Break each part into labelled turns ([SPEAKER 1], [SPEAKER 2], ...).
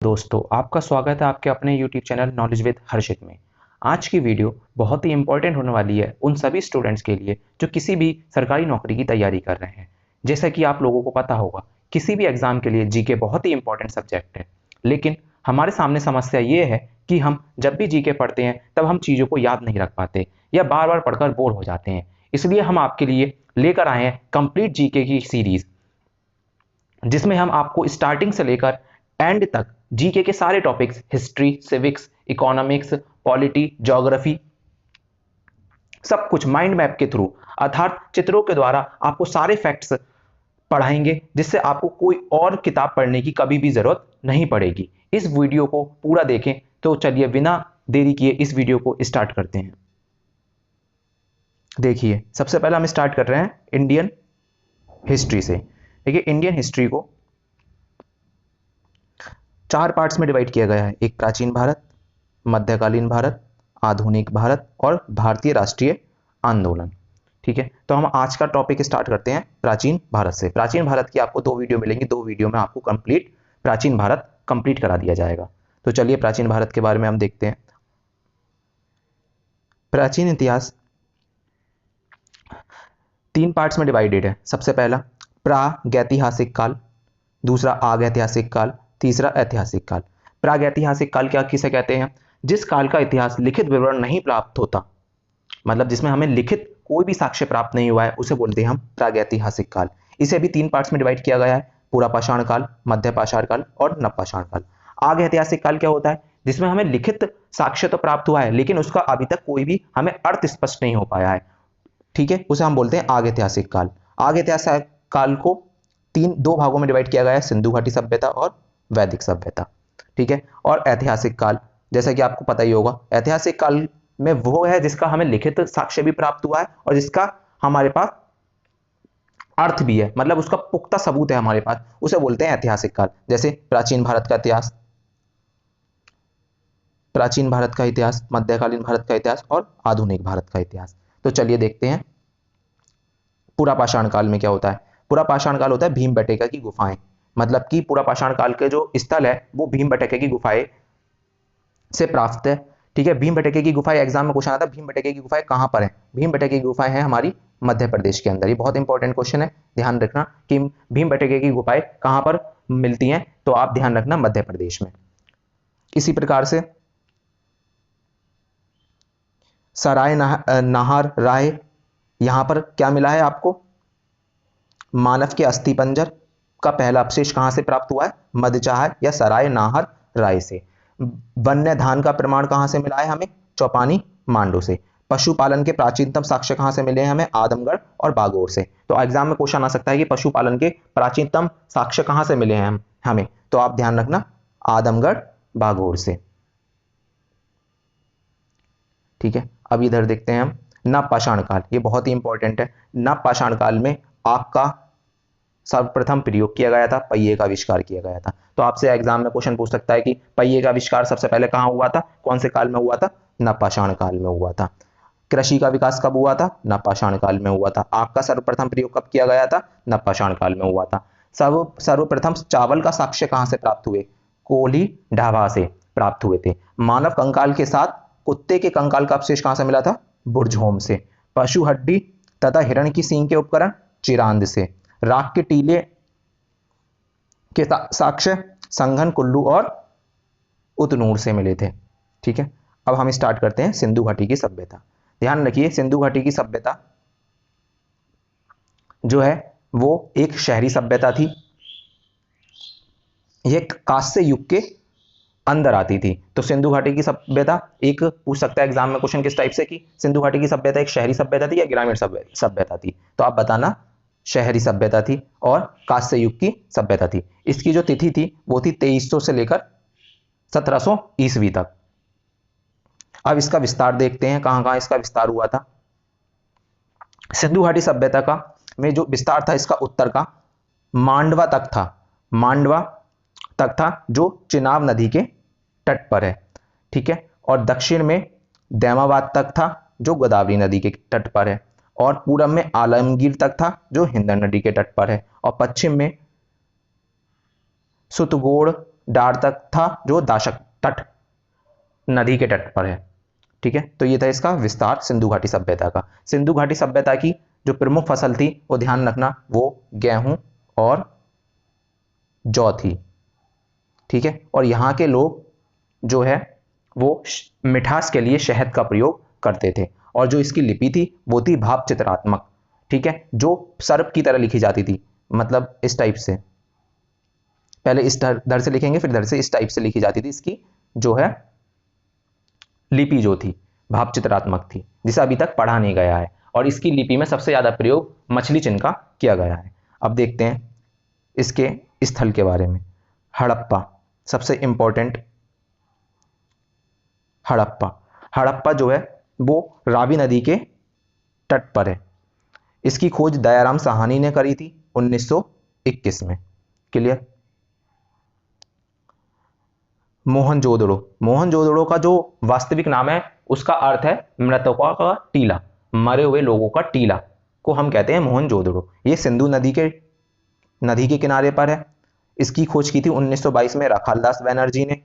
[SPEAKER 1] दोस्तों, आपका स्वागत है आपके अपने YouTube चैनल नॉलेज विद हर्षित में। आज की वीडियो बहुत ही इंपॉर्टेंट होने वाली है उन सभी स्टूडेंट्स के लिए जो किसी भी सरकारी नौकरी की तैयारी कर रहे हैं। जैसा कि आप लोगों को पता होगा, किसी भी एग्जाम के लिए जीके बहुत ही इंपॉर्टेंट सब्जेक्ट है। लेकिन हमारे सामने समस्या ये है कि हम जब भी जीके पढ़ते हैं तब हम चीज़ों को याद नहीं रख पाते या बार बार पढ़कर बोर हो जाते हैं। इसलिए हम आपके लिए लेकर आए हैं कंप्लीट जीके की सीरीज, जिसमें हम आपको स्टार्टिंग से लेकर एंड तक जीके के सारे topics, history, civics, economics, polity, geography, सब कुछ माइंड मैप के थ्रू अर्थात चित्रों के द्वारा आपको सारे फैक्ट्स पढ़ाएंगे, जिससे आपको कोई और किताब पढ़ने की कभी भी जरूरत नहीं पड़ेगी। इस वीडियो को पूरा देखें। तो चलिए बिना देरी किए इस वीडियो को स्टार्ट करते हैं। देखिए, सबसे पहले हम स्टार्ट कर रहे हैं इंडियन हिस्ट्री से। देखिए, इंडियन हिस्ट्री को 4 पार्ट्स में डिवाइड किया गया है। एक प्राचीन भारत, मध्यकालीन भारत, आधुनिक भारत और भारतीय राष्ट्रीय आंदोलन। ठीक है, तो हम आज का टॉपिक स्टार्ट करते हैं प्राचीन भारत से। प्राचीन भारत की आपको 2 वीडियो मिलेंगी, 2 वीडियो में आपको कंप्लीट प्राचीन भारत कंप्लीट करा दिया जाएगा। तो चलिए प्राचीन भारत के बारे में हम देखते हैं। प्राचीन इतिहास 3 पार्ट्स में डिवाइडेड है। सबसे पहला प्रागैतिहासिक काल, दूसरा आगैतिहासिक काल, तीसरा ऐतिहासिक काल। प्रागैतिहासिक काल क्या किसे कहते हैं? जिस काल का इतिहास लिखित विवरण नहीं प्राप्त होता, मतलब जिसमें हमें लिखित कोई भी साक्ष्य प्राप्त नहीं हुआ है, उसे बोलते हैं हम प्रागैतिहासिक काल। इसे भी 3 पार्ट्स में डिवाइड किया गया है, पूरा पाषाण काल, मध्य पाषाण काल और नवपाषाण काल। आग ऐतिहासिक काल क्या होता है? जिसमें हमें लिखित साक्ष्य तो प्राप्त हुआ है, लेकिन उसका अभी तक कोई भी हमें अर्थ स्पष्ट नहीं हो पाया है। ठीक है, उसे हम बोलते हैं आग ऐतिहासिक काल। आग ऐतिहासिक काल को 2 भागों में डिवाइड किया गया है, सिंधु घाटी सभ्यता और वैदिक सभ्यता। ठीक है, और ऐतिहासिक काल, जैसा कि आपको पता ही होगा, ऐतिहासिक काल में वो है जिसका हमें लिखित साक्ष्य भी प्राप्त हुआ है और जिसका हमारे पास अर्थ भी है, मतलब उसका पुख्ता सबूत है हमारे पास, उसे बोलते हैं ऐतिहासिक काल। जैसे प्राचीन भारत का इतिहास, प्राचीन भारत का इतिहास, मध्यकालीन भारत का इतिहास और आधुनिक भारत का इतिहास। तो चलिए देखते हैं पूरा पाषाण काल में क्या होता है। पूरा पाषाण काल होता है भीमबेटका की गुफाएं, मतलब कि पूरा पाषाण काल के जो स्थल है वो भीमबेटका की गुफाएं से प्राप्त है। ठीक है, भीमबेटका की गुफाएं एग्जाम में क्वेश्चन आता है, भीमबेटका की गुफाएं कहां पर है? भीमबेटका की गुफाएं हैं हमारी मध्य प्रदेश के अंदर। ये बहुत इंपॉर्टेंट क्वेश्चन है, ध्यान रखना कि भीमबेटका की गुफाएं कहां पर मिलती हैं, तो आप ध्यान रखना मध्य प्रदेश में। इसी प्रकार से सराय नाहर राय, यहां पर क्या मिला है आपको? मानव के अस्थि पंजर का पहला अवशेष कहां से प्राप्त हुआ है? मदचाह या सराय नाहर राय से। वन्य धान का प्रमाण कहां से मिला है हमें? चौपानी मांडू से। पशुपालन के प्राचीनतम साक्ष्य कहां से मिले हैं हमें? आदमगढ़ और बागोर से। तो एग्जाम में क्वेश्चन आ सकता है कि पशुपालन के प्राचीनतम साक्ष्य कहां से मिले हैं हमें, तो आप ध्यान रखना आदमगढ़ बागोर से। ठीक है, अब इधर देखते हैं हम नवपाषाण काल। ये बहुत ही इंपॉर्टेंट है। नवपाषाण काल में आग का सर्वप्रथम प्रयोग किया गया था, पहिए का आविष्कार किया गया था। तो आपसे एग्जाम में क्वेश्चन पूछ सकता है कि पहिए का आविष्कार सबसे पहले कहां हुआ था, कौन से काल में हुआ था? नवपाषाण काल में हुआ था। कृषि का विकास कब हुआ था? नवपाषाण काल में हुआ था। आग का सर्वप्रथम प्रयोग कब किया गया था? नवपाषाण काल में हुआ था। सर्वप्रथम चावल का साक्ष्य कहां से प्राप्त हुए? कोल्ही ढाबा से प्राप्त हुए थे। मानव कंकाल के साथ कुत्ते के कंकाल का अवशेष कहां से मिला था? बुर्जहोम से। पशु हड्डी तथा हिरण की सींग के उपकरण चिरांद से। राख के टीले के साक्ष्य संघन, कुल्लू और उतनूर से मिले थे। ठीक है, अब हम स्टार्ट करते हैं सिंधु घाटी की सभ्यता। ध्यान रखिए, सिंधु घाटी की सभ्यता जो है वो एक शहरी सभ्यता थी। यह कांस्य युग के अंदर आती थी। तो सिंधु घाटी की सभ्यता, एक पूछ सकता है एग्जाम में क्वेश्चन किस टाइप से कि सिंधु घाटी की सभ्यता एक शहरी सभ्यता थी या ग्रामीण सभ्यता थी, तो आप बताना शहरी सभ्यता थी और कांस्य युग की सभ्यता थी। इसकी जो तिथि थी वो थी 2300 से लेकर 1700 ईस्वी तक। अब इसका विस्तार देखते हैं, कहां कहां इसका विस्तार हुआ था। सिंधु घाटी सभ्यता का में जो विस्तार था इसका उत्तर का मांडवा तक था। मांडवा तक था जो चिनाब नदी के तट पर है। ठीक है, और दक्षिण में दैमाबाद तक था जो गोदावरी नदी के तट पर है, और पूरब में आलमगीर तक था जो हिंद नदी के तट पर है, और पश्चिम में सुतगोड़ डार तक था, जो दाशक तट नदी के तट पर है। ठीक है, तो ये था इसका विस्तार सिंधु घाटी सभ्यता का। सिंधु घाटी सभ्यता की जो प्रमुख फसल थी वो ध्यान रखना, वो गेहूं और जौ थी। ठीक है, और यहाँ के लोग जो है वो मिठास के लिए शहद का प्रयोग करते थे, और जो इसकी लिपि थी वो थी भाव चित्रात्मक। ठीक है, जो सर्प की तरह लिखी जाती थी, मतलब इस टाइप से, पहले इस दर से लिखेंगे फिर इधर से, इस टाइप से लिखी जाती थी। इसकी जो है लिपि जो थी भाव चित्रात्मक थी, जिसे अभी तक पढ़ा नहीं गया है, और इसकी लिपि में सबसे ज्यादा प्रयोग मछली चिन्ह का किया गया है। अब देखते हैं इसके स्थल के बारे में। हड़प्पा सबसे इंपॉर्टेंट, हड़प्पा जो है वो रावी नदी के तट पर है। इसकी खोज दयाराम साहनी ने करी थी 1921 में। क्लियर। मोहनजोदड़ो का जो वास्तविक नाम है उसका अर्थ है मृतकों का टीला, मरे हुए लोगों का टीला को हम कहते हैं मोहनजोदड़ो। ये सिंधु नदी के किनारे पर है। इसकी खोज की थी 1922 में राखालदास बनर्जी ने।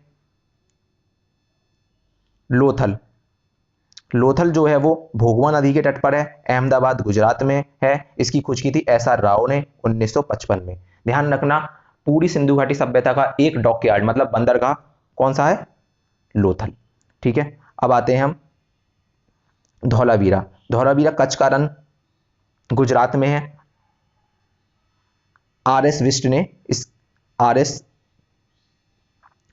[SPEAKER 1] लोथल जो है वो भोगवा नदी के तट पर है, अहमदाबाद गुजरात में है। इसकी खोज की थी SR राव ने 1955 में। ध्यान रखना, पूरी सिंधु घाटी सभ्यता का एक डॉकयार्ड मतलब बंदरगाह कौन सा है? लोथल। ठीक है, अब आते हैं हम धौलावीरा कच्छ का रन गुजरात में है। RS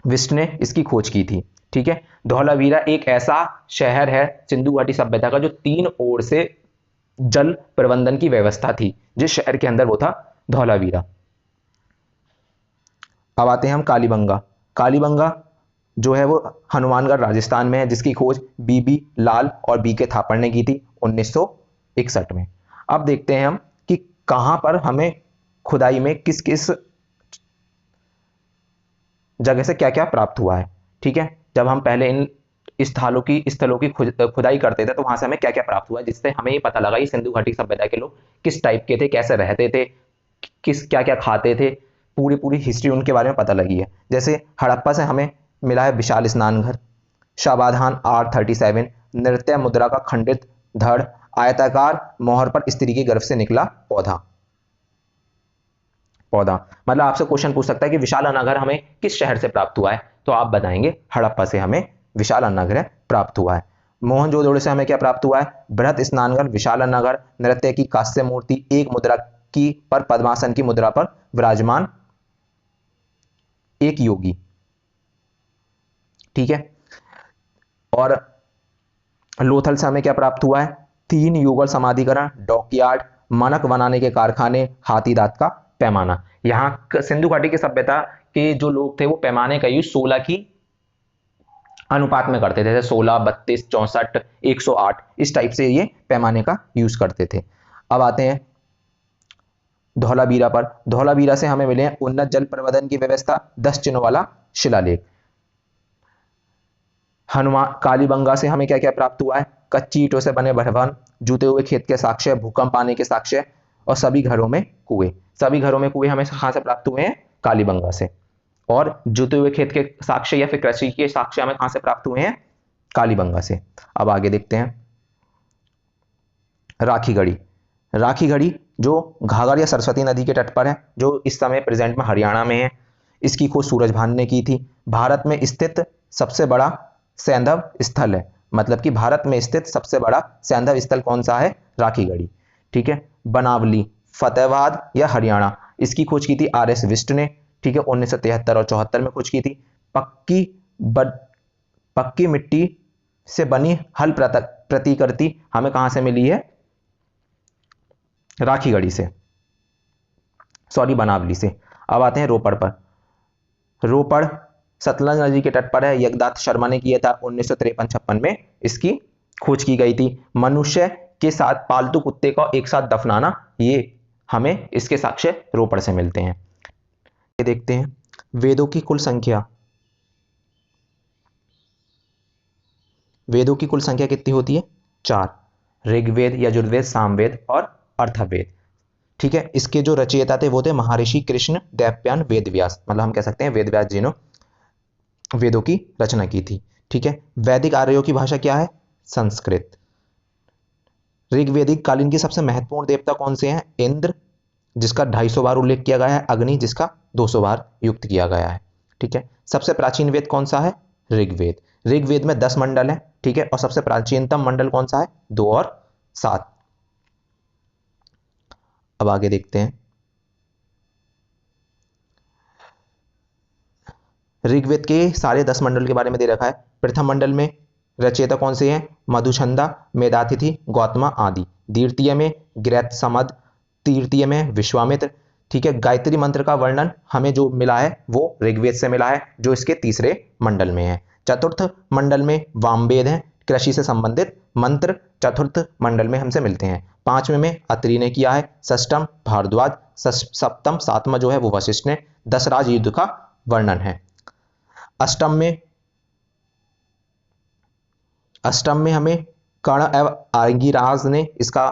[SPEAKER 1] विस्ट ने इसकी खोज की थी। ठीक है, धौलावीरा एक ऐसा शहर है सिंधु घाटी सभ्यता का जो 3 ओर से जल प्रबंधन की व्यवस्था थी, जिस शहर के अंदर वो था धौलावीरा। अब आते हैं हम कालीबंगा जो है वो हनुमानगढ़ राजस्थान में है, जिसकी खोज BB लाल और BK थापड़ ने की थी 1961 में। अब देखते हैं हम कि कहां पर हमें खुदाई में किस किस जगह से क्या क्या प्राप्त हुआ है। ठीक है, जब हम पहले इन स्थलों की खुदाई करते थे तो वहां से हमें क्या क्या प्राप्त हुआ, जिससे हमें ये पता लगा कि सिंधु घाटी सभ्यता के लोग किस टाइप के थे, कैसे रहते थे, किस क्या क्या खाते थे, पूरी हिस्ट्री उनके बारे में पता लगी है। जैसे हड़प्पा से हमें मिला है विशाल स्नानघर, शाबाधान R37, नृत्य मुद्रा का खंडित धड़, आयताकार मोहर पर स्त्री के गर्भ से निकला पौधा। मतलब आपसे क्वेश्चन पूछ सकता है कि विशाल अनागर हमें किस शहर से प्राप्त हुआ है, तो आप बताएंगे हड़प्पा से हमें विशाल अनागर प्राप्त हुआ है। मोहनजोदड़ो से हमें क्या प्राप्त हुआ है? बृहत स्नानघर, विशाल अनागर, नृत्य की कांस्य मूर्ति, एक मुद्रा की पर पद्मासन की मुद्रा पर विराजमान एक योगी। ठीक है, और लोथल से हमें क्या प्राप्त हुआ है? 3 युगल समाधिकरण, डॉकयार्ड, मानक बनाने के कारखाने, हाथी दांत का पैमाना। यहां सिंधु घाटी की सभ्यता के जो लोग थे वो पैमाने का यूज 16 की अनुपात में करते थे, 16, 32, 64, 108 इस टाइप से ये पैमाने का यूज करते थे। अब आते हैं धौलावीरा से हमें मिले हैं उन्नत जल प्रबंधन की व्यवस्था, 10 चिन्हों वाला शिलालेख। कालीबंगा से हमें क्या क्या प्राप्त हुआ है? कच्ची ईंटों से बने भवन, जूते हुए खेत के साक्ष्य, भूकंप आने के साक्ष्य, और सभी घरों में कुएं हमें कहां से प्राप्त हुए हैं? कालीबंगा से। और जूते हुए खेत के साक्ष्य या फिर कृषि के साक्ष्य हमें कहां से प्राप्त हुए हैं? कालीबंगा से। अब आगे देखते हैं राखीगढ़ी जो घाघर या सरस्वती नदी के तट पर है, जो इस समय प्रेजेंट में हरियाणा में है। इसकी खोज सूरजभान ने की थी। भारत में स्थित सबसे बड़ा सैंधव स्थल है, मतलब कि भारत में स्थित सबसे बड़ा सैंधव स्थल कौन सा है? राखीगढ़ी। ठीक है, बनावली फतेहाबाद या हरियाणा, इसकी खोज की थी RS विस्ट ने। ठीक है, 1973 और 74 में खोज की थी। पक्की मिट्टी से बनी हल प्रतिकृति हमें कहां से मिली है? राखीगढ़ी से, बनावली से। अब आते हैं रोपड़ सतलज नदी के तट पर है, यज्ञदात शर्मा ने किया था 1953-56 में इसकी खोज की गई थी। मनुष्य के साथ पालतू कुत्ते को एक साथ दफनाना, ये हमें इसके साक्ष्य रोपड़ से मिलते हैं। ये देखते हैं वेदों की कुल संख्या कितनी होती है? 4, ऋग्वेद, यजुर्वेद, सामवेद और अर्थवेद। ठीक है, इसके जो रचयिता थे वो थे महर्षि कृष्ण देवप्यान वेदव्यास, मतलब हम कह सकते हैं वेदव्यास जी ने वेदों की रचना की थी। ठीक है, वैदिक आर्यों की भाषा क्या है? संस्कृत। ऋग्वेदिक कालीन की सबसे महत्वपूर्ण देवता कौन से हैं? इंद्र, जिसका 250 बार उल्लेख किया गया है, अग्नि, जिसका 200 बार युक्त किया गया है। ठीक है, सबसे प्राचीन वेद कौन सा है? ऋग्वेद। ऋग्वेद में 10 मंडल है। ठीक है, और सबसे प्राचीनतम मंडल कौन सा है? 2 और 7। अब आगे देखते हैं। ऋग्वेद के सारे 10 मंडल के बारे में दे रखा है। प्रथम मंडल में रचयिता कौन से हैं? मधुछंदा, मेधातिथि, गौतमा आदि। द्वितीय में गृहसमद, तृतीय में विश्वामित्र। ठीक है, गायत्री मंत्र का वर्णन हमें जो मिला है वो ऋग्वेद से मिला है, जो इसके तीसरे मंडल में है। चतुर्थ मंडल में वामवेद है, कृषि से संबंधित मंत्र चतुर्थ मंडल में हमसे मिलते हैं। पांचवें में अत्रि ने किया है, षष्टम भारद्वाज, सप्तम सातवां जो है वो वशिष्ठ ने। दशराज युद्ध का वर्णन है। अष्टम में हमें कर्ण एवं आंगिराज ने इसका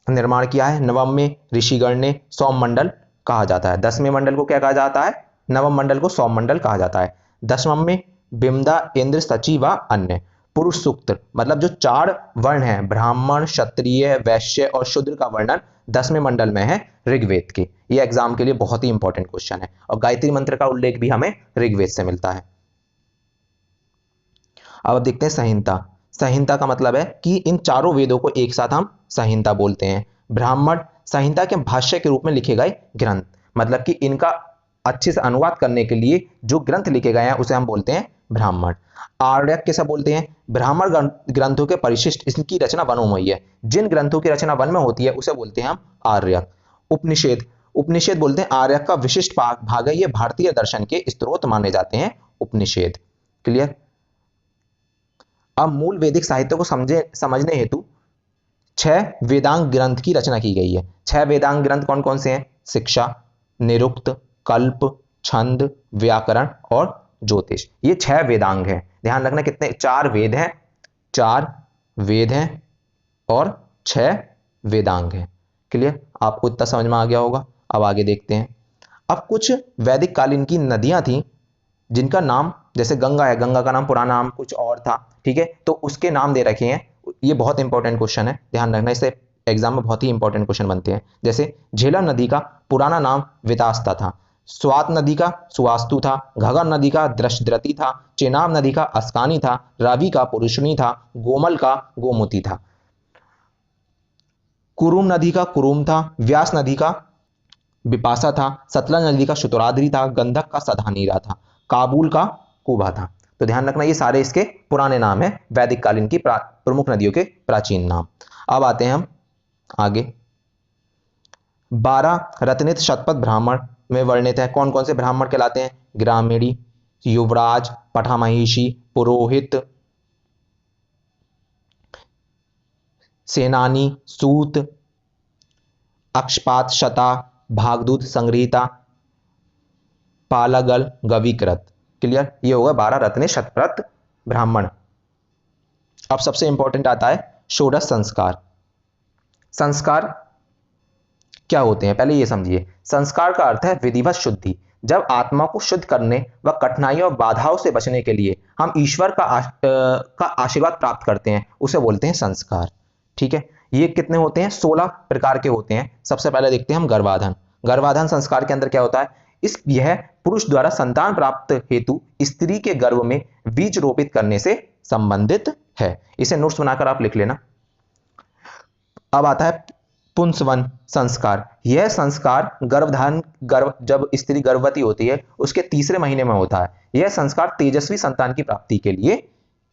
[SPEAKER 1] निर्माण किया है। नवम में ऋषिगण ने सौम मंडल कहा जाता है। 10वें मंडल को क्या कहा जाता है? नवम मंडल को सौम मंडल कहा जाता है। 10वें में बिमदा, इंद्र, सची व अन्य। पुरुष सूक्त मतलब जो 4 वर्ण हैं, ब्राह्मण, क्षत्रिय, वैश्य और शूद्र का वर्णन 10वें मंडल में है ऋग्वेद के। ये एग्जाम के लिए बहुत ही इंपॉर्टेंट क्वेश्चन है। और गायत्री मंत्र का उल्लेख भी हमें ऋग्वेद से मिलता है। अब देखते हैं संहिता। संहिता का मतलब है कि इन चारों वेदों को एक साथ हम संहिता बोलते हैं। ब्राह्मण संहिता के भाष्य के रूप में लिखे गए ग्रंथ, मतलब कि इनका अच्छे से अनुवाद करने के लिए जो ग्रंथ लिखे गए हैं उसे हम बोलते हैं ब्राह्मण। आर्यक कैसा बोलते हैं? ब्राह्मण ग्रंथों के परिशिष्ट, इसकी रचना वनों में हुई है। जिन ग्रंथों की रचना वन में होती है उसे बोलते हैं हम आर्यक। उपनिषद, उपनिषद बोलते हैं आर्यक का विशिष्ट भाग है। ये भारतीय दर्शन के स्त्रोत माने जाते हैं उपनिषद। क्लियर? अब मूल वैदिक साहित्य को समझने हेतु 6 वेदांग ग्रंथ की रचना की गई है। 6 वेदांग ग्रंथ कौन कौन से हैं? शिक्षा, निरुक्त, कल्प, छंद, व्याकरण और ज्योतिष। ये 6 वेदांग हैं। ध्यान रखना कितने? 4 वेद हैं, 4 वेद हैं और 6 वेदांग हैं। क्लियर? आपको इतना समझ में आ गया होगा। अब आगे देखते हैं। अब कुछ वैदिक कालीन की नदियां थी जिनका नाम, जैसे गंगा है, गंगा का नाम पुराना नाम कुछ और था। ठीक है, तो उसके नाम दे रखे हैं। ये बहुत इंपॉर्टेंट क्वेश्चन है, ध्यान रखना, इससे एग्जाम में बहुत ही इंपॉर्टेंट क्वेश्चन बनते हैं। जैसे झेलम नदी का पुराना नाम वितास्ता था, स्वात नदी का सुवास्तु था, घगर नदी का दृशद्रति था, चेनाब नदी का अस्कानी था, रावी का पुरुषनी था, गोमल का गोमती था, कुरुम नदी का कुरुम था, व्यास नदी का विपासा था, सतलज नदी का शुतुराद्रि था, गंधक का सधानीरा था, काबुल का कुबा था। तो ध्यान रखना ये सारे इसके पुराने नाम हैं, वैदिक कालीन की प्रमुख नदियों के प्राचीन नाम। अब आते हैं हम आगे। 12 रत्नित शतपथ ब्राह्मण में वर्णित है। कौन कौन से ब्राह्मण कहलाते हैं? ग्रामीणी, युवराज, पठामहिषी, पुरोहित, सेनानी, सूत, अक्षपात, शता, भागदूत, संग्रहिता, पालागल, गविकृत। क्लियर? ये होगा 12 रत्ने शतपथ ब्राह्मण। अब सबसे इंपॉर्टेंट आता है षोडश संस्कार। संस्कार क्या होते हैं पहले ये समझिए। संस्कार का अर्थ है विधिवत शुद्धि। जब आत्मा को शुद्ध करने व कठिनाइयों और बाधाओं से बचने के लिए हम ईश्वर का आशीर्वाद प्राप्त करते हैं उसे बोलते हैं संस्कार। ठीक है, ये कितने होते हैं? 16 प्रकार के होते हैं। सबसे पहले देखते हैं हम गर्भाधान। गर्भाधान संस्कार के अंदर क्या होता है? यह पुरुष द्वारा संतान प्राप्त हेतु स्त्री के गर्भ में बीज रोपित करने से संबंधित है। इसे नोट्स बनाकर आप लिख लेना। अब आता है पुंसवन संस्कार। यह संस्कार जब स्त्री गर्भवती होती है उसके तीसरे महीने में होता है। यह संस्कार तेजस्वी संतान की प्राप्ति के लिए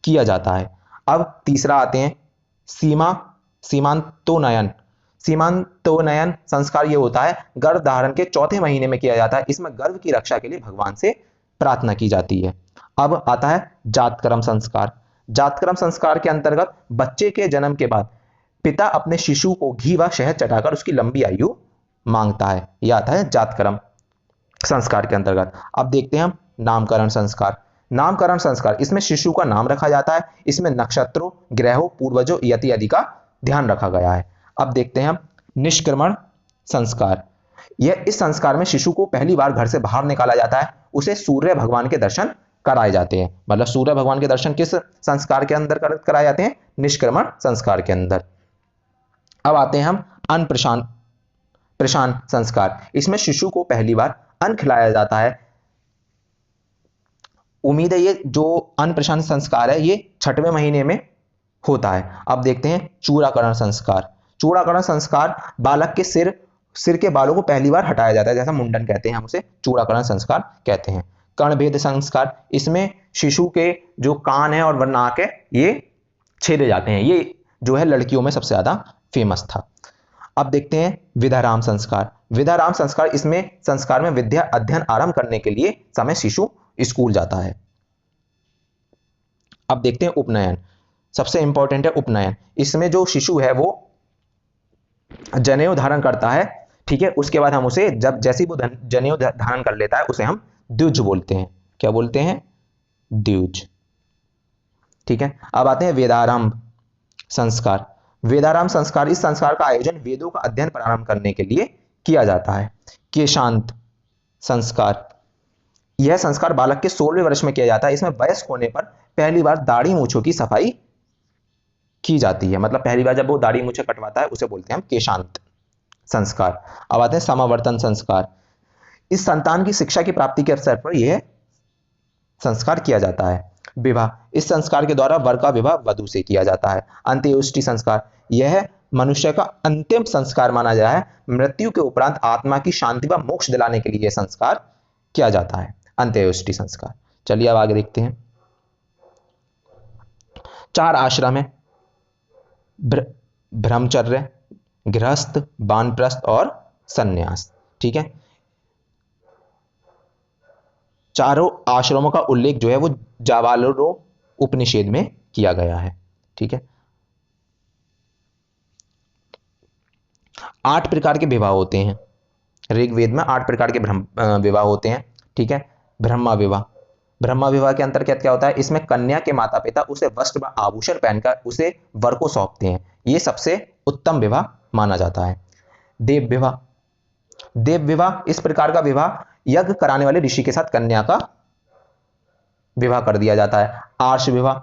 [SPEAKER 1] किया जाता है। अब तीसरा आते हैं सीमांतोनयन। सीमांतोनयन संस्कार ये होता है गर्भ धारण के चौथे महीने में किया जाता है। इसमें गर्भ की रक्षा के लिए भगवान से प्रार्थना की जाती है। अब आता है जातकर्म संस्कार। जातकर्म संस्कार के अंतर्गत बच्चे के जन्म के बाद पिता अपने शिशु को घी व शहद चटाकर उसकी लंबी आयु मांगता है। यह आता है जातकर्म संस्कार के अंतर्गत। अब देखते हैं हम नामकरण संस्कार। नामकरण संस्कार, इसमें शिशु का नाम रखा जाता है। इसमें नक्षत्रों, ग्रहों, पूर्वजों इत्यादि का ध्यान रखा गया है। अब देखते हैं हम निष्क्रमण संस्कार। यह इस संस्कार में शिशु को पहली बार घर से बाहर निकाला जाता है। उसे सूर्य भगवान के दर्शन कराए जाते हैं। मतलब सूर्य भगवान के दर्शन किस संस्कार के अंदर कराए जाते हैं? निष्क्रमण संस्कार के अंदर। अब आते हैं हम अन्न प्रशान संस्कार। इसमें शिशु को पहली बार अन्न खिलाया जाता है। उम्मीद है ये जो अन्न प्रशान संस्कार है ये 6वें महीने में होता है। अब देखते हैं चूड़ाकरण संस्कार। चूड़ाकरण संस्कार बालक के सिर के बालों को पहली बार हटाया जाता है, जैसा मुंडन कहते हैं, हम उसे चूड़ाकरण संस्कार कहते हैं। कर्णभेद संस्कार, इसमें शिशु के जो कान है और नाक है ये छेदे जाते हैं। ये जो है लड़कियों में सबसे ज्यादा फेमस था। अब देखते हैं विद्याराम संस्कार। विद्याराम संस्कार, इसमें संस्कार में विद्या अध्ययन आरंभ करने के लिए समय शिशु स्कूल जाता है। अब देखते हैं उपनयन। सबसे इंपॉर्टेंट है उपनयन। इसमें जो शिशु है वो जनेऊ धारण करता है, ठीक है। उसके बाद हम उसे जैसे ही वो जनेऊ धारण कर लेता है उसे हम द्विज बोलते हैं। क्या बोलते हैं? द्विज, ठीक है। अब आते हैं वेदारंभ संस्कार। वेदारंभ संस्कार, इस संस्कार का आयोजन वेदों का अध्ययन प्रारंभ करने के लिए किया जाता है। केशांत संस्कार, यह संस्कार बालक के 16वें वर्ष में किया जाता है। इसमें वयस्क होने पर पहली बार दाढ़ी मूंछों की सफाई की जाती है। मतलब पहली बार जब वो दाढ़ी मूंछें कटवाता है उसे बोलते हैं हम केशांत संस्कार। अब आते हैं समावर्तन संस्कार। इस संतान की शिक्षा की प्राप्ति के अवसर पर यह संस्कार किया जाता है। विवाह, इस संस्कार के द्वारा वर का विवाह वधू से किया जाता है। अंत्येष्टि संस्कार, यह मनुष्य का अंतिम संस्कार माना जाता है। मृत्यु के उपरांत आत्मा की शांति व मोक्ष दिलाने के लिए यह संस्कार किया जाता है, अंत्येष्टि संस्कार। चलिए अब आगे देखते हैं। 4 आश्रम है, ब्रह्मचर्य, गृहस्थ, वानप्रस्थ और सन्यास, ठीक है। चारों आश्रमों का उल्लेख जो है वो जाबालो उपनिषद में किया गया है, ठीक है। 8 प्रकार के विवाह होते हैं। ऋग्वेद में 8 प्रकार के विवाह होते हैं, ठीक है। ब्रह्मा विवाह, ब्रह्मा विवाह के अंतर्गत क्या होता है? इसमें कन्या के माता पिता उसे वस्त्र व आभूषण पहनकर उसे वर को सौंपते हैं। यह सबसे उत्तम विवाह माना जाता है। देव विवाह, देव विवाह इस प्रकार का विवाह यज्ञ कराने वाले ऋषि के साथ कन्या का विवाह कर दिया जाता है। आर्ष विवाह,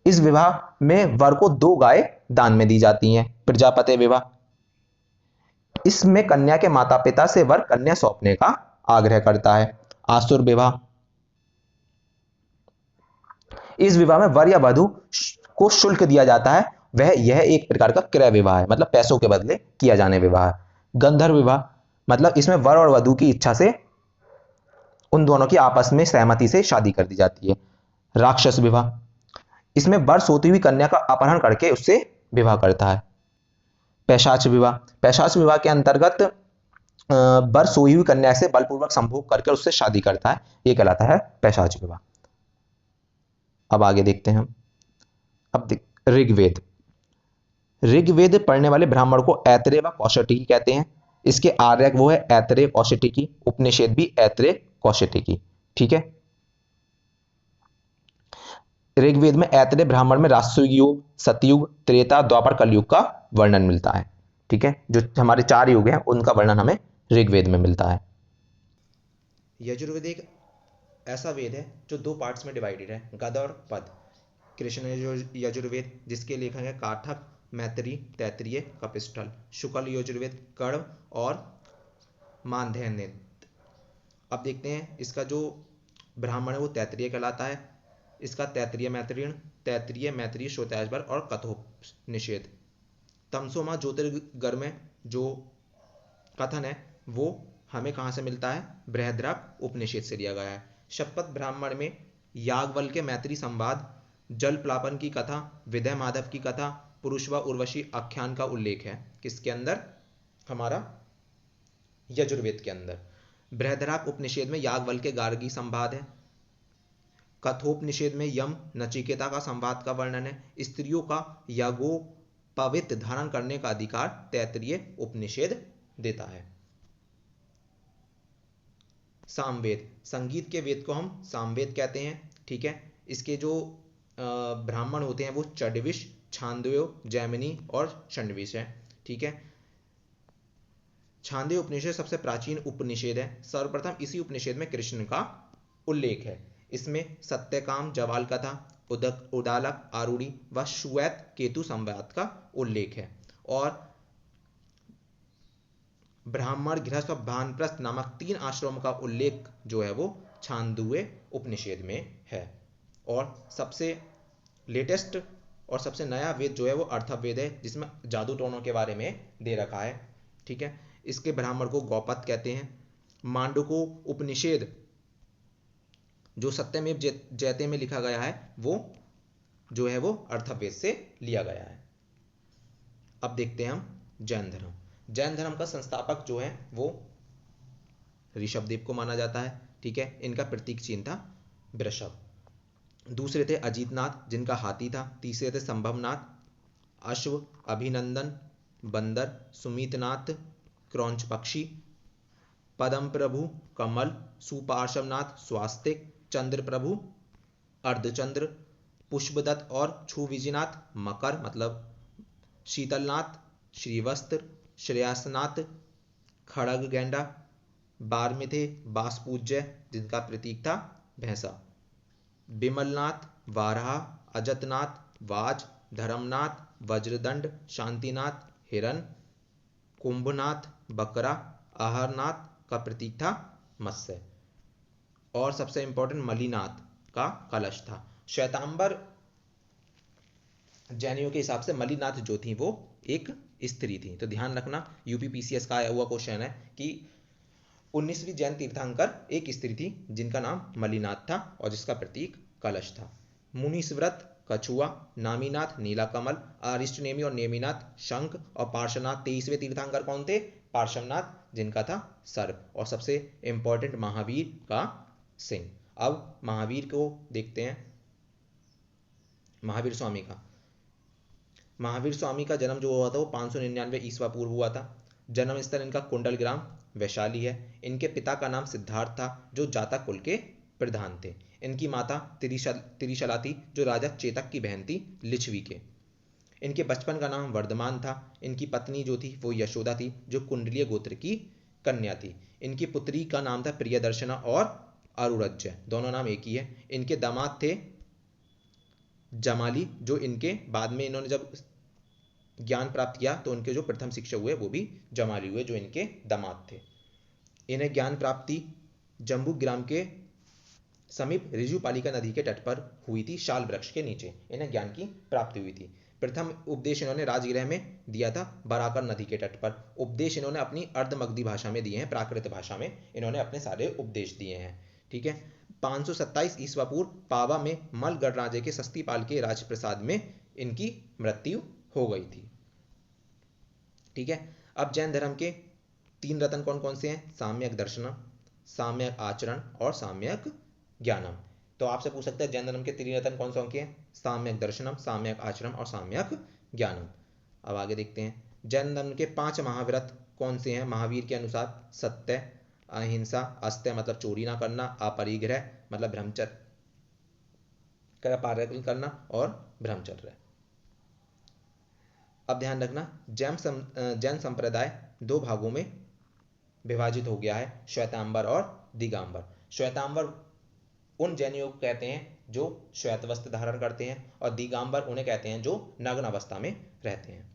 [SPEAKER 1] इस विवाह में वर को 2 गाय दान में दी जाती हैं। प्रजापति विवाह, इसमें कन्या के माता पिता से वर कन्या सौंपने का आग्रह करता है। आसुर विवाह, इस विवाह में वर या वधू को शुल्क दिया जाता है। यह एक प्रकार का क्रय विवाह है, मतलब पैसों के बदले किया जाने विवाह। गंधर्व विवाह, मतलब इसमें वर और वधू की इच्छा से उन दोनों की आपस में सहमति से शादी कर दी जाती है। राक्षस विवाह, इसमें वर सोती हुई कन्या का अपहरण करके उससे विवाह करता है। पैशाच विवाह, पैशाच विवाह के अंतर्गत वर सोई हुई कन्या से बलपूर्वक संभोग करके उससे शादी करता है। यह कहलाता है पैशाच विवाह। अब आगे देखते हैं हम। अब ऋग्वेद, ऋग्वेद पढ़ने वाले ब्राह्मण को ऐत्रेय व कौशिकी कहते हैं। इसके आर्यक वो है ऐत्रेय कौशिकी, उपनिषद भी ऐत्रेय कौशिकी, ठीक है। ऋग्वेद में ऐत्रेय ब्राह्मण में राजसुयुग, सतयुग, त्रेता, द्वापर, कलयुग का वर्णन मिलता है, ठीक है। जो हमारे 4 युग हैं उनका वर्णन हमें ऋग्वेद में मिलता है।
[SPEAKER 2] यजुर्वेद एक ऐसा वेद है जो 2 पार्ट्स में डिवाइडेड है, गद और पद। कृष्ण यजुर्वेद जिसके लेखक है काठक, मैत्री, तैत्तिरीय, कपिस्थल। शुक्ल यजुर्वेद कण्व और मानधन्य। अब देखते हैं इसका जो ब्राह्मण है वो तैत्तिरीय कहलाता है। इसका तैत्तिरीय मैत्रीण, तैत्तिरीय मैत्रीय श्रोतायजवर और कठोपनिषद। तमसोमा ज्योतिर्गर्भ जो कथन है वो हमें कहाँ से मिलता है? बृहद्रथ उपनिषद से लिया गया है। शतपथ ब्राह्मण में याज्ञवल्क्य मैत्री संवाद, जल प्लावन की कथा, विदय माधव की कथा, पुरुष व उर्वशी आख्यान का उल्लेख है। किसके अंदर? हमारा यजुर्वेद के अंदर। बृहद्रथ उपनिषद में याज्ञवल्क्य गार्गी संवाद है। कठोपनिषद में यम नचिकेता का संवाद का वर्णन है। स्त्रियों का यज्ञोपवीत धारण करने का अधिकार तैत्तिरीय उपनिषद देता है। सामवेद, संगीत के वेद को हम सामवेद कहते हैं, ठीक है। इसके जो ब्राह्मण होते हैं वो चंडविश, छांदोग्य, जैमिनी और षण्डविश है, ठीक है। छांदोग्य उपनिषद सबसे प्राचीन उपनिषद है। सर्वप्रथम इसी उपनिषद में कृष्ण का उल्लेख है। इसमें सत्यकाम जवाल कथा, उदालक आरूढ़ी व श्वेत केतु संवाद का उल्लेख है। और ब्राह्मण, गृहस्थ और वानप्रस्थ नामक 3 आश्रमों का उल्लेख जो है वो छांदोग्य उपनिषद में है। और सबसे लेटेस्ट और सबसे नया वेद जो है वो अथर्ववेद है, जिसमें जादू टोनों के बारे में दे रखा है। ठीक है, इसके ब्राह्मण को गौपद कहते हैं। मांडुक्य उपनिषद जो सत्यमेव जयते में लिखा गया है वो जो है वो अथर्ववेद से लिया गया है। अब देखते हैं हम जैन धर्म। जैन धर्म का संस्थापक जो है वो ऋषभदेव को माना जाता है। ठीक है, इनका प्रतीक चिन्ह था वृषभ। दूसरे थे अजीतनाथ जिनका हाथी था। तीसरे थे संभवनाथ, अश्व, अभिनंदन, बंदर, सुमितनाथ, क्रौंच पक्षी, पदम प्रभु कमल, सुपार्श्वनाथ स्वास्तिक, चंद्र प्रभु अर्धचंद्र, पुष्पदत्त और छुविजिनाथ मकर मतलब शीतलनाथ, श्रीवस्त्र, श्रेयसनाथ, खड़ग गैंडा, बारमिथे बासपूज्य जिनका प्रतीक था भैंसा, बिमलनाथ वाराह, अजतनाथ वाज, धर्मनाथ वज्रदंड, शांतिनाथ हिरण, कुंभनाथ बकरा, आहरनाथ का प्रतीक था मत्स्य, और सबसे इंपॉर्टेंट मलिनाथ का कलश था। श्वेतांबर जैनियों के हिसाब से मलिनाथ जो थी वो एक स्त्री थी। तो ध्यान रखना, यूपीपीसीएस का आया हुआ क्वेश्चन है कि 19वीं जैन तीर्थंकर एक स्त्री थी जिनका नाम मलिनाथ था और जिसका प्रतीक कलश था। मुनीश्व्रत कछुआ, नामीनाथ नीलाकमल, अरिष्टनेमी और नेमिनाथ शंख, और पार्श्वनाथ 23वें तीर्थंकर कौन थे? पार्श्वनाथ जिनका था सर्प, और सबसे इंपॉर्टेंट महावीर का सिंह। अब महावीर को देखते हैं, महावीर स्वामी का। महावीर स्वामी का जन्म जो हुआ था वो 599 ईस्वा पूर्व हुआ था। जन्म स्थल इनका कुंडल ग्राम वैशाली है। इनके पिता का नाम सिद्धार्थ था जो जातक कुल के प्रधान थे। इनकी माता त्रिशला थी जो राजा चेतक की बहन थी लिच्छवी के। इनके बचपन का नाम वर्धमान था। इनकी पत्नी जो थी वो यशोदा थी जो कुंडलीय गोत्र की कन्या थी। इनकी पुत्री का नाम था प्रियदर्शना और अरुरज्य, दोनों नाम एक ही है। इनके दामाद थे जमाली जो इनके बाद में इन्होंने जब ज्ञान प्राप्त किया तो उनके जो प्रथम शिक्षक हुए वो भी जमाली हुए जो इनके दामाद थे। इन्हें ज्ञान प्राप्ति जम्बू ग्राम के समीप ऋजुपालिका नदी के तट पर हुई थी, शाल वृक्ष के नीचे इन्हें ज्ञान की प्राप्ति हुई थी। प्रथम उपदेश इन्होंने राजगृह में दिया था बराकर नदी के तट पर। उपदेश इन्होंने अपनी अर्धमगधी भाषा में दिए हैं, प्राकृत भाषा में इन्होंने अपने सारे उपदेश दिए हैं। ठीक है, 527 ईस्वा पूर्व पावा में मल गणराज्य के सस्तीपाल के राजप्रसाद में इनकी मृत्यु हो गई थी। ठीक है, अब जैन धर्म के 3 रत्न कौन कौन से हैं? साम्यक दर्शनम, साम्यक आचरण और साम्यक ज्ञानम। तो आपसे पूछ सकते हैं जैन धर्म के 3 रत्न कौन कौन के हैं? साम्यक दर्शनम, साम्यक आचरण और साम्यक ज्ञानम। अब आगे देखते हैं जैन धर्म के 5 महाव्रत कौन से हैं महावीर के अनुसार? सत्य, अहिंसा, अस्त्य मतलब चोरी ना करना, अपरिग्रह मतलब ब्रह्मचर्य का पालन करना और ब्रह्मचर्य। अब ध्यान रखना जैन संप्रदाय 2 भागों में विभाजित हो गया है, श्वेतांबर और दिगंबर। श्वेतांबर उन जैनियों को कहते हैं जो श्वेत वस्त्र धारण करते हैं, और दिगंबर उन्हें कहते हैं जो नग्न अवस्था में रहते हैं।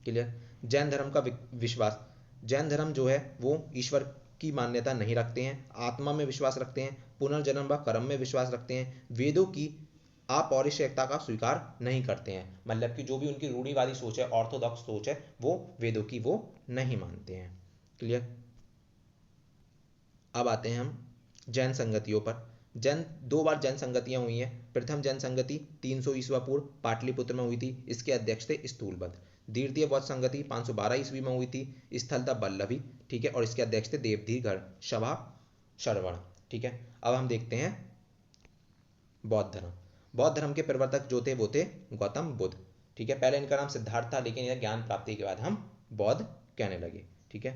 [SPEAKER 2] क्लियर? जैन धर्म का विश्वास, जैन धर्म जो है वो ईश्वर की मान्यता नहीं रखते हैं, आत्मा में विश्वास रखते हैं, पुनर्जन्म व कर्म में विश्वास रखते हैं, वेदों की अपौरुषेयता का स्वीकार नहीं करते हैं। मतलब कि जो भी उनकी रूढ़िवादी सोच है, ऑर्थोडॉक्स सोच है, वो वेदों की वो नहीं मानते हैं। क्लियर? अब आते हैं हम जैन संगतियों पर। 2 बार जैन संगतियां हुई हैं। प्रथम जैन संगति 300 ईस्वा पूर्व पाटलिपुत्र में हुई थी, इसके अध्यक्ष थे स्थूलभद्र। द्वितीय बौद्ध संगति 512 ईस्वी में हुई थी, स्थल था बल्लभी। ठीक है, और इसके अध्यक्ष थे देवधीगढ़ सभा श्रवण। ठीक है, अब हम देखते हैं बौद्ध धर्म। बौद्ध धर्म के प्रवर्तक जो थे वो थे गौतम बुद्ध। ठीक है, पहले इनका नाम सिद्धार्थ था लेकिन यह ज्ञान प्राप्ति के बाद हम बौद्ध कहने लगे। ठीक है,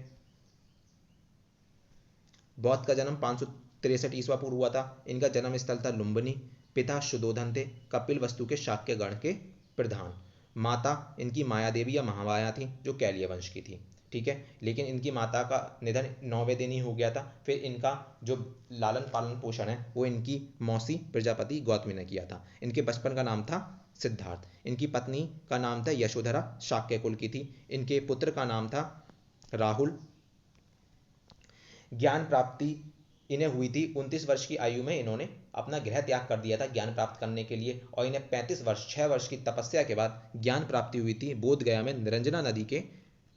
[SPEAKER 2] बौद्ध का जन्म 563 ईस्वा पूर्व हुआ था। इनका जन्म स्थल था लुम्बिनी। पिता शुद्धोधन थे, कपिल वस्तु के शाक्य गण के प्रधान। माता इनकी माया देवी या महामाया थी जो कैलिय वंश की थी। ठीक है। लेकिन इनकी माता का निधन 9वें दिन ही हो गया था। फिर इनका जो लालन पालन पोषण है वो इनकी मौसी प्रजापति गौतमी ने किया था। इनके बचपन का नाम था सिद्धार्थ। इनकी पत्नी का नाम था यशोधरा, शाक्य कुल की थी। इनके पुत्र का नाम था राहुल। ज्ञान प्राप्ति इन्हें हुई थी 29 वर्ष की आयु में। इन्होंने अपना गृह त्याग कर दिया था ज्ञान प्राप्त करने के लिए, और इन्हें 35 वर्ष 6 वर्ष की तपस्या के बाद ज्ञान प्राप्ति हुई थी बोध गया में निरंजना नदी के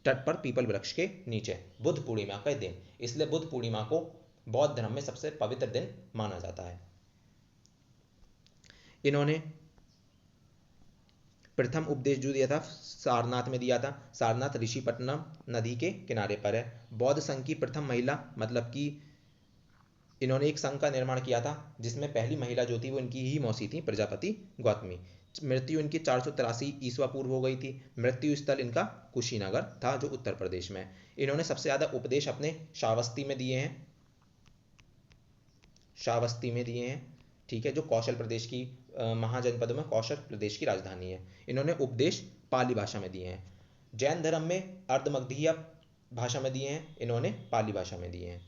[SPEAKER 2] तट पर पीपल वृक्ष के नीचे, बुद्ध पूर्णिमा का दिन। इसलिए बुद्ध पूर्णिमा को बौद्ध धर्म में सबसे पवित्र दिन माना जाता है। इन्होंने प्रथम उपदेश जो दिया था सारनाथ में दिया था। सारनाथ ऋषिपट्टनम नदी के किनारे पर है। बौद्ध संघ की प्रथम महिला, मतलब कि इन्होंने एक संघ का निर्माण किया था जिसमें पहली महिला जो थी वो इनकी ही मौसी थी, प्रजापति गौतमी। मृत्यु इनकी 483 ईस्वा पूर्व हो गई थी। मृत्यु स्थल इनका कुशीनगर था जो उत्तर प्रदेश में है। इन्होंने सबसे ज्यादा उपदेश अपने श्रावस्ती में दिए हैं, श्रावस्ती में दिए हैं, ठीक है, जो कौशल प्रदेश की महाजनपदों में कौशल प्रदेश की राजधानी है। इन्होंने उपदेश पाली भाषा में दिए हैं। जैन धर्म में अर्धमगधीय भाषा में दिए हैं, इन्होंने पाली भाषा में दिए हैं।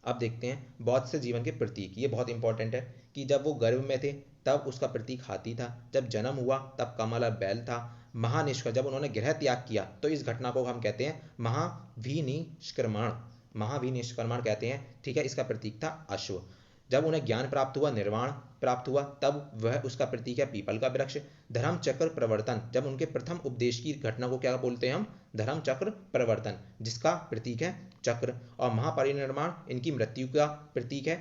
[SPEAKER 2] अब देखते हैं बौद्ध से जीवन के प्रतीक। ये बहुत इंपॉर्टेंट है कि जब वो गर्भ में थे तब उसका प्रतीक हाथी था, जब जन्म हुआ तब कमल और बैल था, महानिष्क्रमण जब उन्होंने गृह त्याग किया तो इस घटना को हम कहते हैं महाविनिष्क्रमण, महाविनिष्क्रमण कहते हैं, ठीक है। इसका प्रतीक था अश्व। जब उन्हें ज्ञान प्राप्त हुआ, निर्वाण प्राप्त हुआ, तब वह उसका प्रतीक है पीपल का वृक्ष। धर्म चक्र प्रवर्तन, जब उनके प्रथम उपदेश की घटना को क्या बोलते हैं हम, धर्म चक्र प्रवर्तन, जिसका प्रतीक है चक्र। और महापरिनिर्वाण इनकी मृत्यु का प्रतीक है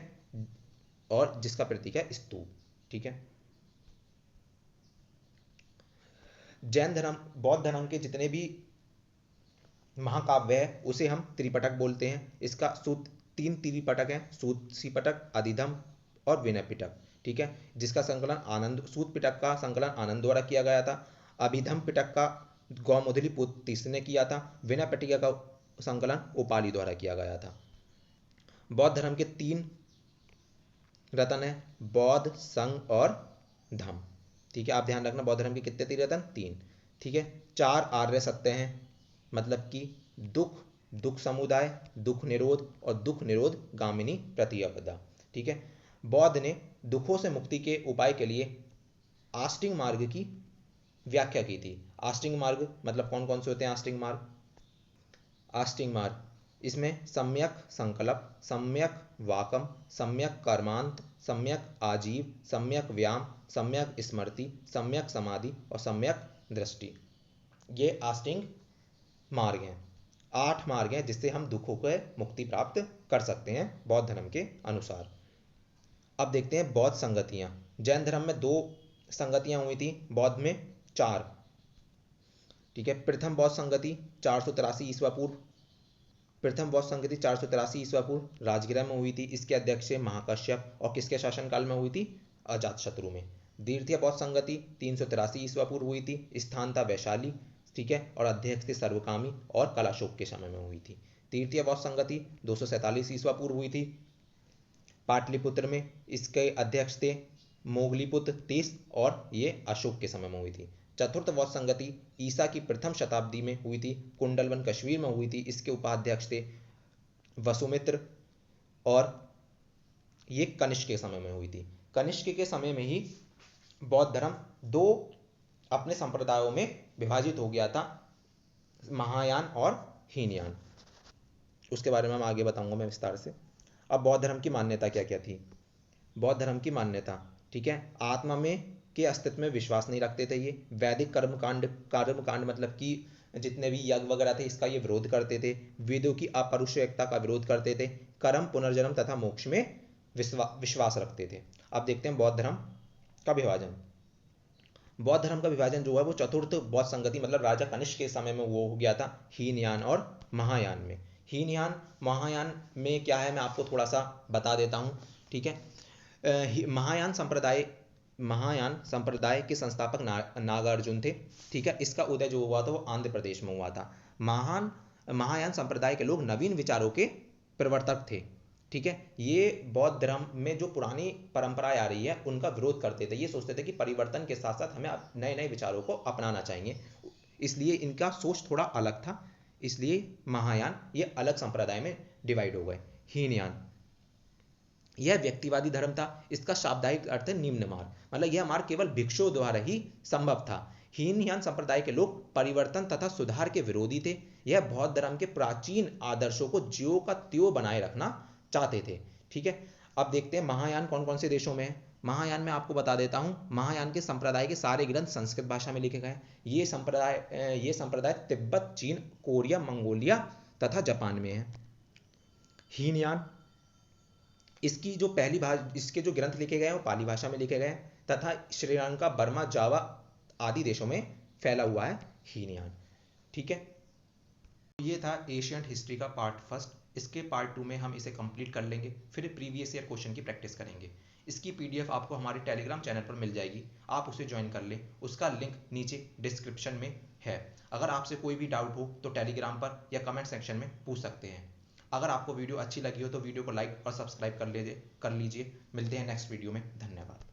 [SPEAKER 2] और जिसका प्रतीक है स्तूप, ठीक है। जैन धर्म, बौद्ध धर्म के जितने भी महाकाव्य है उसे हम त्रिपिटक बोलते हैं। इसका सूत्र 3 त्रिपिटक है, सूत पिटक, अधिधम और विनय पिटक, ठीक है, जिसका संकलन आनंद, सूत पिटक का संकलन आनंद द्वारा किया गया था। अभिधम पिटक का गौमुदली पुत्र तीसरे ने किया था। विनय पिटक का संकलन उपाली द्वारा किया गया था। बौद्ध धर्म के 3 रत्न है, बौद्ध, संघ और धम्म, ठीक है। आप ध्यान रखना बौद्ध धर्म के कितने 3 रत्न, 3, ठीक है। 4 आर्य सत्य हैं, मतलब कि दुख, दुख समुदाय, दुख निरोध और दुख निरोध गामिनी प्रतिपदा, ठीक है। बौद्ध ने दुखों से मुक्ति के उपाय के लिए आस्टिंग मार्ग की व्याख्या की थी। आस्टिंग मार्ग मतलब कौन कौन से होते हैं आस्टिंग मार्ग? आस्टिंग मार्ग, इसमें सम्यक संकल्प, सम्यक वाकम, सम्यक कर्मांत, सम्यक आजीव, सम्यक व्यायाम, सम्यक स्मृति, सम्यक समाधि और सम्यक दृष्टि, ये आस्टिंग मार्ग हैं। 8 मार्ग हैं जिससे हम दुखों को मुक्ति प्राप्त कर सकते हैं बौद्ध धर्म के अनुसार। अब देखते हैं बौद्ध संगतियां। जैन धर्म में 2 संगतियां हुई थी, बौद्ध में 4, ठीक है। प्रथम बौद्ध संगति 483 ईस्वा पूर्व, प्रथम बौद्ध संगति 483 ईस्वा पूर्व राजगृह में हुई थी। इसके अध्यक्ष महाकश्यप, और किसके शासनकाल में हुई थी? अजातशत्रु में। द्वितीय बौद्ध संगति 383 ईस्वा पूर्व हुई थी, स्थान था वैशाली, ठीक है, और अध्यक्ष थे सर्वकामी और कलाशोक के समय में हुई थी। तृतीय बौद्ध संगति 247 ईस्वा पूर्व हुई थी पाटलिपुत्र में, इसके अध्यक्ष थे मोगलीपुत्र 30 और ये अशोक के समय में हुई थी। चतुर्थ बौद्ध संगति ईसा की प्रथम शताब्दी में हुई थी, कुंडलवन कश्मीर में हुई थी। इसके उपाध्यक्ष थे वसुमित्र और ये कनिष्क के समय में हुई थी। कनिष्क के समय में ही बौद्ध धर्म 2 अपने संप्रदायों में विभाजित हो गया था, महायान और हीनयान। उसके बारे में मैं आगे बताऊंगा मैं विस्तार से। अब बौद्ध धर्म की मान्यता क्या क्या थी? बौद्ध धर्म की मान्यता, ठीक है, आत्मा में के अस्तित्व में विश्वास नहीं रखते थे ये। वैदिक कर्मकांड मतलब कि जितने भी यज्ञ वगैरह थे इसका ये विरोध करते थे। वेदों की अपरुषयता का विरोध करते थे। कर्म, पुनर्जन्म तथा मोक्ष में विश्वास रखते थे। अब देखते हैं बौद्ध धर्म का विभाजन। बौद्ध धर्म का विभाजन जो है वो चतुर्थ बौद्ध संगति मतलब राजा कनिष्क के समय में वो हो गया था, हीनयान और महायान में। हीनयान महायान में क्या है मैं आपको थोड़ा सा बता देता हूँ, ठीक है। महायान संप्रदाय के संस्थापक नागार्जुन थे, ठीक है। इसका उदय जो हुआ था वो आंध्र प्रदेश में हुआ था। महायान संप्रदाय के लोग नवीन विचारों के प्रवर्तक थे, ठीक है। ये बौद्ध धर्म में जो पुरानी परंपराएं आ रही है उनका विरोध करते थे। ये सोचते थे कि परिवर्तन के साथ साथ हमें नए नए विचारों को अपनाना चाहिए। इसलिए इनका सोच थोड़ा अलग था, इसलिए महायान ये अलग संप्रदाय में डिवाइड हो गए। हीनयान, यह व्यक्तिवादी धर्म था। इसका शाब्दिक अर्थ है निम्न मार्ग, मतलब यह मार्ग केवल भिक्षुओं द्वारा ही संभव था। हीनयान संप्रदाय के लोग परिवर्तन तथा सुधार के विरोधी थे। यह बौद्ध धर्म के प्राचीन आदर्शों को ज्यों का त्यों बनाए रखना चाहते थे। ठीक है, अब देखते हैं महायान कौन कौन से देशों में है। महायान में आपको बता देता हूँ, महायान के संप्रदाय के सारे ग्रंथ संस्कृत भाषा में लिखे गए। ये संप्रदाय तिब्बत, चीन, कोरिया, मंगोलिया तथा जापान में है। हीनयान, इसकी जो पहली भाषा, इसके जो ग्रंथ लिखे गए हैं वो पाली भाषा में लिखे गए हैं तथा श्रीलंका, बर्मा, जावा आदि देशों में फैला हुआ है हीनयान। ठीक है, ये था एशियंट हिस्ट्री का पार्ट फर्स्ट। इसके पार्ट 2 में हम इसे कंप्लीट कर लेंगे, फिर प्रीवियस ईयर क्वेश्चन की प्रैक्टिस करेंगे। इसकी पीडीएफ आपको हमारे टेलीग्राम चैनल पर मिल जाएगी, आप उसे ज्वाइन कर लें, उसका लिंक नीचे डिस्क्रिप्शन में है। अगर आपसे कोई भी डाउट हो तो टेलीग्राम पर या कमेंट सेक्शन में पूछ सकते हैं। अगर आपको वीडियो अच्छी लगी हो तो वीडियो को लाइक और सब्सक्राइब कर लीजिए। मिलते हैं नेक्स्ट वीडियो में, धन्यवाद।